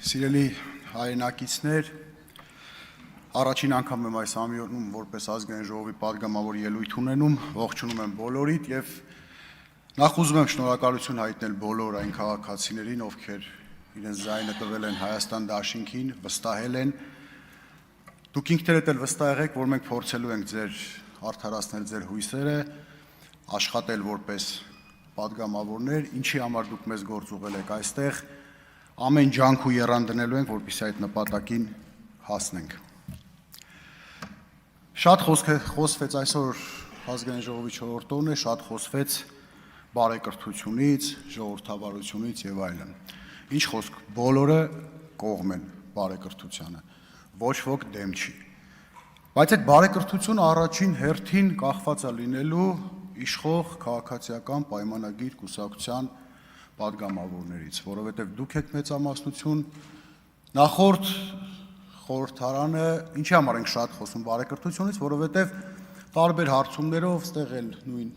Սիրելի հայրենակիցներ, առաջին անգամ եմ այս ամյոնում որպես ազգային ժողովի պատգամավոր ելույթ ունենում, ողջունում եմ բոլորիդ եւ նախ ուզում եմ շնորհակալություն հայտնել բոլոր այն քաղաքացիներին, ովքեր իրենց ձայնը տվել են Հայաստան դաշինքին, վստահել են։ Դուք ինքներդ էլ վստահ եղեք, որ մենք փորձելու ենք ձեր արդարացնել ձեր հույսերը, աշխատել որպես պատգամավորներ, ինչի համար դուք մեզ գործ ուղղել եք այստեղ, ամեն ջանք ու եռան դնելու ենք, որպեսզի այդ նպատակին հասնենք։ Շատ խոսվեց այսօր ազգային ժողովի 4-րդ օրն է, շատ խոսվեց բարեկրթությունից, ժողովրդավարությունից եւ այլն։ Ինչ խոսք, բոլորը կողմ են բարեկրթությանը, ոչ ոք դեմ չի։ Բայց այդ բարեկրթությունը առաջին հերթին կախված է լինելու իշխող քաղաքացիական պայմանագիր կուսակցության պատգամավորներից, որովհետև դուք եք մեծամասնություն, նախորդ խորհրդարանը ինչի համար ենք շատ խոսում բարեկրթությունից, որովհետև տարբեր հարցումներով ստեղ էլ նույն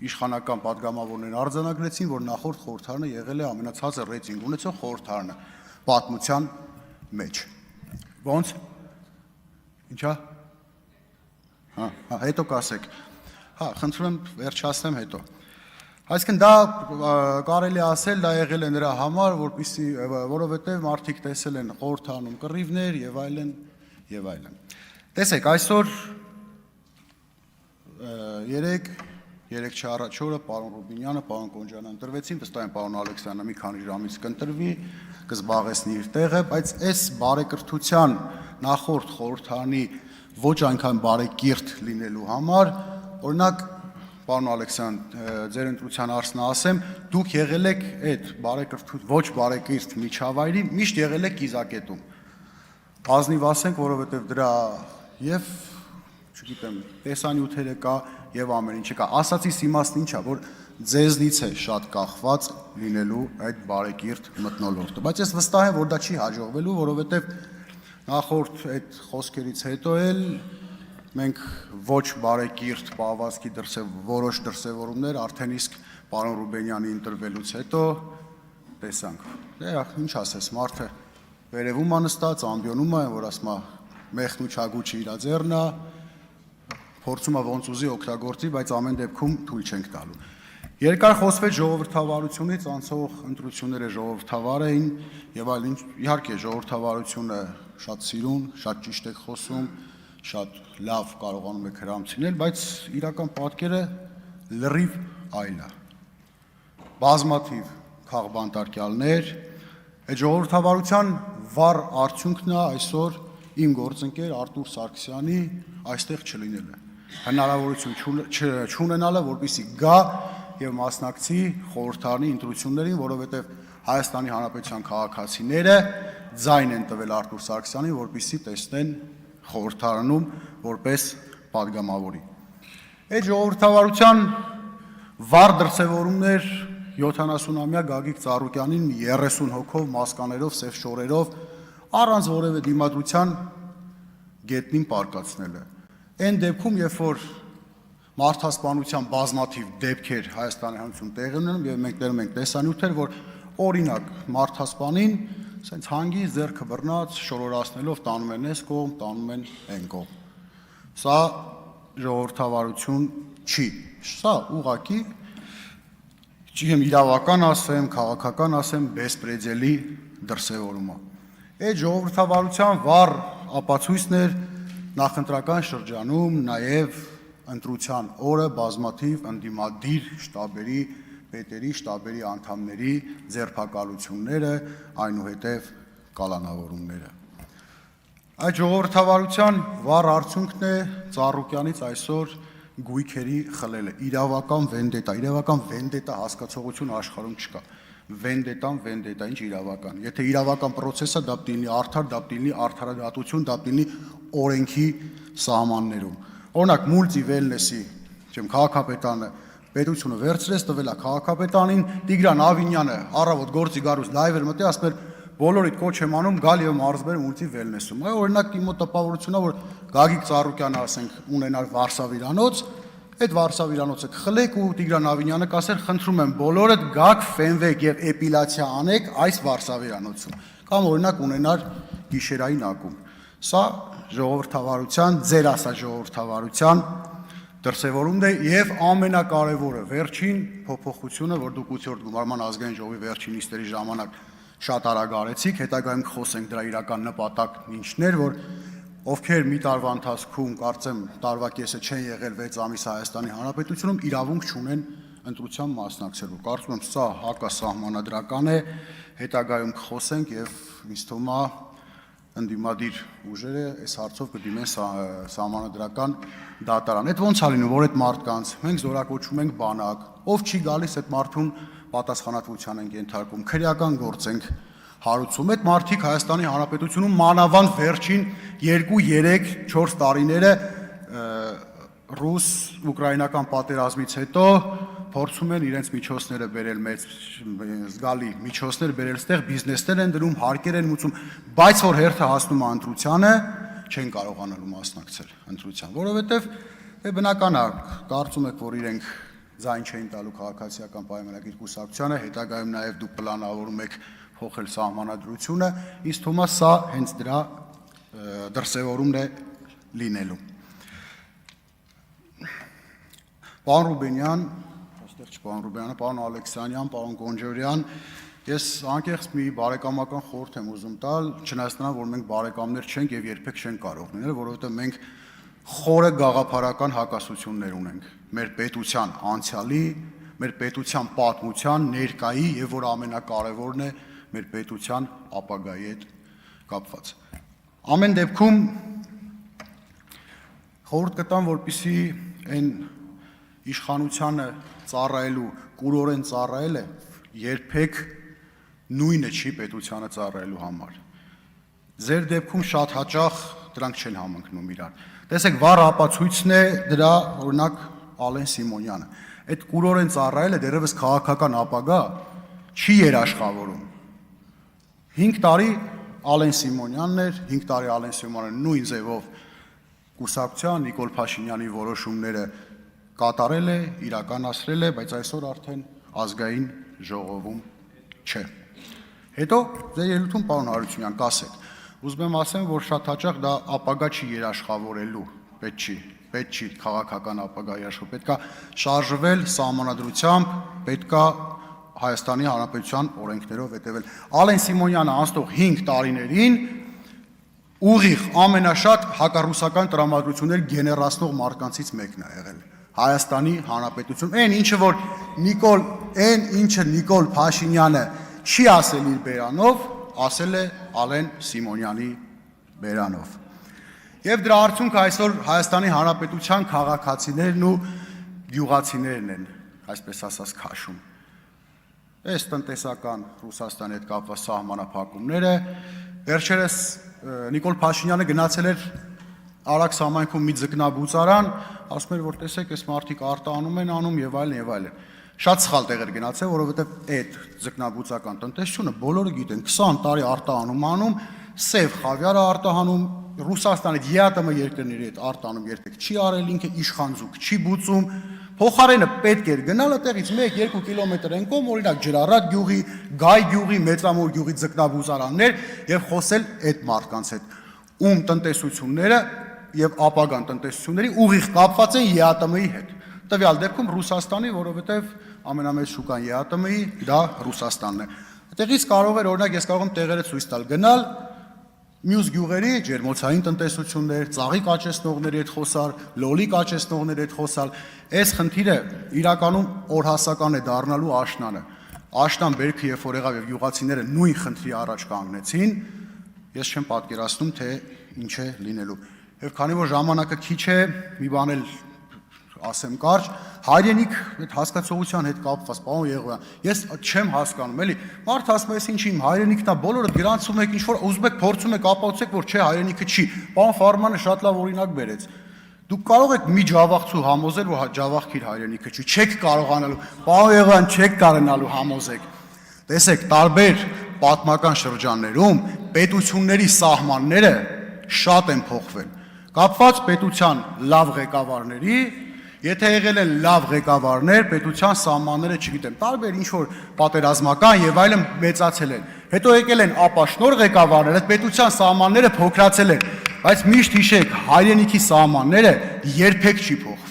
իշխանական պատգամավորներն արձանագրեցին, որ նախորդ խորհրդարանը եղել է ամենացածր ռեյտինգ ունեցող խորհրդարանը պատմության մեջ։ Ոնց։ Ինչա։ Հետո կասեք։ Խնդրում եմ վերջացնեմ հետո։ Այսինքն դա կարելի ասել, դա եղել է նրա համար, որովհետև մարդիկ տեսել են խորհրդարանում կռիվներ եւ այլն եւ այլն։ Տեսեք, այսօր 3 չառաջ օրը պարոն Ռուբինյանը, պարոն Կոնջյանը ընտրվեցին, վստահ եմ պարոն Ալեքսյանը մի քանի ժամից կընտրվի, կզբաղեցնի իր տեղը, բայց այս բարեկրթության նախորդ խորհրդարանի ոչ այնքան բարեկիրթ լինելու համար, օրինակ պարոն Ալեքսյան, ձեր ընտրության հարցն ասեմ, դուք եղել եք այդ ոչ բարեկիրթ միջավայրի, միշտ եղել եք կիզակետում։ Ազնիվ ասենք, որովհետև դրա եւ, չգիտեմ, տեսանյութերը կա եւ ամեն ինչը կա։ Ասացիս իմաստն ինչ է, որ ձեզնից է շատ կախված լինելու այդ բարեկիրթ մթնոլորտը։ Բայց ես վստահ եմ, որ դա չի հաջողվելու, որովհետև նախորդ այդ խոսքերից հետո էլ մենք ոչ բարեկիրթ պահվածքի որոշ դրսևորումներ արդեն իսկ պարոն Ռուբենյանի ընտրվելուց հետո տեսանք։ Ինչ ասես, մարդը վերևում է նստած, ամբիոնում է, որ ասում է մեղն ու չագուչը իր ձեռն է, փորձում է ոնց ուզի օգտագործի, բայց ամեն դեպքում թույլ չենք տալու։ Երկար խոսվեց ժողովրդավարությունից, անցող ընտրությունները ժողովրդավար էին եւ այլն, իհարկե ժողովրդավարությունը շատ սիրուն, շատ ճիշտ եք խոսում, շատ լավ կարողանում եք հրամցնել, բայց իրական պատկերը լրիվ այլ է։ Բազմաթիվ քաղբանտարկյալներ, այդ ժողովրդավարության վառ արդյունքն է այսօր իմ գործընկեր Արտուր Սարգսյանի այստեղ չլինելը, հնարավորություն չունենալը, որպեսզի գա եւ մասնակցի խորհրդարանի ընտրություններին, որովհետեւ Հայաստանի Հանրապետության քաղաքացիները ձայն են տվել Արտուր Սարգսյանին, որպեսզի տեսնեն խորհրդարանում որպես պատգամավորի։ Այդ ժողովրդավարության վառ դրսևորումներ 70-ամյա Գագիկ Ծառուկյանին 30 հոգով, մասկաներով, սև շորերով, առանց որևէ դիմադրության գետնին պարկացնելը։ Այն դեպքում, երբ որ մարդասպանության բազմաթիվ դեպքեր Հայաստանի Հանրապետությունում տեղի ունենում եւ մենք ներում ենք տեսանյութեր, որ օրինակ մարդասպանին սենց հանգի ձեռքը բռնած շորորացնելով տանում են այս կողմ, տանում են այն կողմ։ Սա ժողովրդավարություն չի։ Սա ուղղակի չգիտեմ իրավական ասեմ, քաղաքական ասեմ, բեսպրեդելի դրսևորում է։ Այդ ժողովրդավարության վառ ապացույցն էր նախընտրական շրջանում, նաև ընտրության օրը բազմաթիվ ընդդիմադիր շտաբերի պետերի, շտաբերի անդամների ձերբակալությունները, այնուհետև կալանավորումները։ Այդ ժողովրդավարության վառ արդյունքն է Ծառուկյանից այսօր գույքերի խլելը, իրավական վենդետա հասկացողություն աշխարհում չկա։ Վենդետա, ինչ իրավական։ Եթե իրավական պրոցեսը դա պիտի լինի արդար, դա պիտի լինի արդարադատություն, դա պիտի լինի օրենքի սահմաններում։ Օրինակ մուլտի վելնեսի, քաղաքապետարանը պետությունը վերցրեց, տվել է քաղաքապետանին, Տիգրան Ավինյանը առավոտ գործի գալուց լայվ էր մտի, ասում էր բոլորիդ կոչ եմ անում գալ եւ մարզվել մուլտի վելնեսում։ Օրինակ իմ մոտ տպավորությունն է, որ Գագիկ Ծառուկյանը ասենք ունենար Վարշավիրանոց, այդ Վարշավիրանոցը կխլեք ու Տիգրան Ավինյանը կասեր խնդրում եմ բոլորդ գաք ֆենվեք եւ էպիլացիա անեք այս Վարշավիրանոցում։ կամ օրինակ ունենար գիշերային ակումբ։ Սա ժողովրդավարության, ձեր ասած ժողովրդավարության դրսևորումն է եւ ամենակարևորը վերջին փոփոխությունը, որ դուք 8-րդ գումարման ազգային ժողովի վերջին նիստերի ժամանակ շատ արագ արեցիք, հետագայում կխոսենք դրա իրական նպատակն ինչն էր, որ ովքեր մի տարվա ընթացքում կարծեմ տարվա կեսը չեն եղել 6 ամիս Հայաստանի Հանրապետությունում, իրավունք չունեն ընտրության մասնակցելու։ Կարծում եմ սա հակասահմանադրական է, հետագայում կխոսենք եւ ինձ թվում է ընդդիմադիր ուժերը այս հարցով կդիմեն սահմանադրական դատարան։ Այդ ո՞նց է լինում, որ այդ մարդկանց մենք զորակոչում ենք բանակ, ով չի գալիս այդ մարդուն պատասխանատվության ենք ենթարկում, քրեական գործ ենք հարուցում։ Այդ մարդիկ Հայաստանի Հանրապետությունում մանավանդ վերջին 2-3-4 տարիները ռուս-ուկրաինական պատերազմից հետո փորձում են իրենց միջոցները բերել մեծ զգալի միջոցներ բերել ստեղ բիզնեսներ են դնում, հարկեր են մուծում, բայց որ հերթը հասնում է ընտրությանը, չեն կարողանալու մասնակցել ընտրության, որովհետև բնական է, կարծում եք, որ իրենք ձայն չէին տալու քաղաքացիական պայմանագիր կուսակցությանը, հետագայում նաև դուք պլանավորում եք փոխել սահմանադրությունը, ինձ թվում է սա հենց դրա դրսևորումն է լինելու։ Պարոն Ռուբենյան, այստեղ չպարոն Ռուբենյանը, պարոն Ալեքսանյան, պարոն Գոնջորյան, ես անկեղծ մի բարեկամական խորհուրդ եմ ուզում տալ, չնայած նրան, որ մենք բարեկամներ չենք եւ երբեք չենք կարող լինել, որովհետեւ մենք խորը գաղափարական հակասություններ ունենք մեր պետության անցյալի, մեր պետության պատմության, ներկայի եւ որ ամենակարևորն է մեր պետության ապագայի հետ կապված։ Ամեն դեպքում խորհուրդ կտամ, որպեսզի այն իշխանությանը ծառայելու, կուրորեն ծառայելը երբեք նույնը չի պետությանը ծառայելու համար։ Ձեր դեպքում շատ հաճախ դրանք չեն համընկնում իրար։ Տեսեք, վառ ապացույցն է դրա, օրինակ, Ալեն Սիմոնյանը։ Այդ կուրորեն ծառայելը դեռևս քաղաքական ապագա չի երաշխավորում։ 5 տարի Ալեն Սիմոնյանն էր, 5 տարի Ալեն Սիմոնյանը նույն ձևով կուսակցության Նիկոլ Փաշինյանի որոշումները կատարել է, իրականացրել է, բայց այսօր արդեն ազգային ժողովում չէ։ Հետո ձեր ելույթում պարոն Հարությունյան կասեք, ուզում եմ ասեմ, որ շատ հաճախ դա ապագա չի երաշխավորելու, պետք չի քաղաքական ապագա երաշխավոր, պետք է շարժվել սահմանադրությամբ, պետք է Հայաստանի Հանրապետության օրենքներով հետևել։ Ալեն Սիմոնյանը անցնող 5 տարիներին ուղիղ ամենաշատ հակառուսական տրամադրություններ գեներացնող մարկանցից մեկն է եղել Հայաստանի Հանրապետություն։ Այն ինչը Նիկոլ Փաշինյանը չի ասել իր բերանով, ասել է Ալեն Սիմոնյանի բերանով։ Եվ դրա արդյունքը այսօր Հայաստանի Հանրապետության քաղաքացիներն ու գյուղացիներն են, այսպես ասած, քաշում։ Այս տնտեսական Ռուսաստանի հետ կապված սահմանափակումները, վերջերս Նիկոլ Փաշինյանը գնացել էր Արաքս համայնքում մի ձկնաբուծարան, ասում էր, որ տեսեք, այս մարդիկ արտահանում են անում եւ այլն եւ այլն։ Շատ սխալ տեղ էր գնացել, որովհետեւ այդ ձկնաբուծական տնտեսությունը բոլորը գիտեն, 20 տարի արտահանում անում, սև խավիարը արտահանում, Ռուսաստանի ԵԱՏՄ երկրների հետ արտահանում երբեք չի արել, ինքը իշխանձուկ չի բուծում, փոխարենը պետք էր գնալ այդտեղից 1-2 կիլոմետր են կողմ, օրինակ Ջրառատ գյուղի, Գայ գյուղի, Մեծամոր գյուղի ձկնաբուծարաններ եւ խոսել այդ մարդկանց հետ, ում տնտեսությունները եւ ապագան տնտեսությունների ուղիղ կապված են ԵԱՏՄ-ի հետ։ Տվյալ դեպքում Ռուսաստանի, որովհետեւ ամենամեծ շուկան ԵԱՏՄ-ի դա Ռուսաստանն է։ Այդտեղից կարող էր, օրինակ, ես կարող եմ տեղերը ցույց տալ, գնալ մյուս գյուղերի ջերմոցային տնտեսություններ, ծաղիկ աճեցնողների հետ խոսալ, լոլիկ աճեցնողների հետ խոսալ, այս խնդիրը իրականում օրհասական է դառնալու աշնանը։ Աշնան բերքը երբ որ եղավ եւ յուղացիները նույն խնդրի առաջ կանգնեցին, ես չեմ պատկերացնում, թե ինչ է լինելու։ Եվ քանի որ ժամանակը քիչ է, մի բան էլ ասեմ կարճ, հայրենիք այդ հասկացողության հետ կապված, պարոն Եղոյան, ես չեմ հասկանում, էլի, մարդ ասում է, ինչ իմ հայրենիքն է, բոլորը գրանցում եք, ինչ որ ուզում եք, փորձում եք ապացուցեք, որ չէ, հայրենիքը չի։ Պարոն Ֆարմանը շատ լավ օրինակ բերեց։ Դուք կարող եք մի ջավախցու համոզել, որ ջավախք իր հայրենիքը չի, չեք կարողանալու, պարոն Եղոյան, չեք կարողանալու համոզեք։ Տեսեք, տարբեր պատմական շրջաններում պետությունների սահմանները շատ են փոխվել։ Կապված պետության լավ ղեկավարների, եթե եղել են լավ ղեկավարներ, պետության սահմանները, չգիտեմ, տարբեր ինչ որ պատերազմական եւ այլն մեծացել են։ հետո եկել են ապաշնոր ղեկավարները, այդ պետության սահմանները փոքրացել են, բայց միշտ հիշեք, հայրենիքի սահմանները երբեք չի փոխ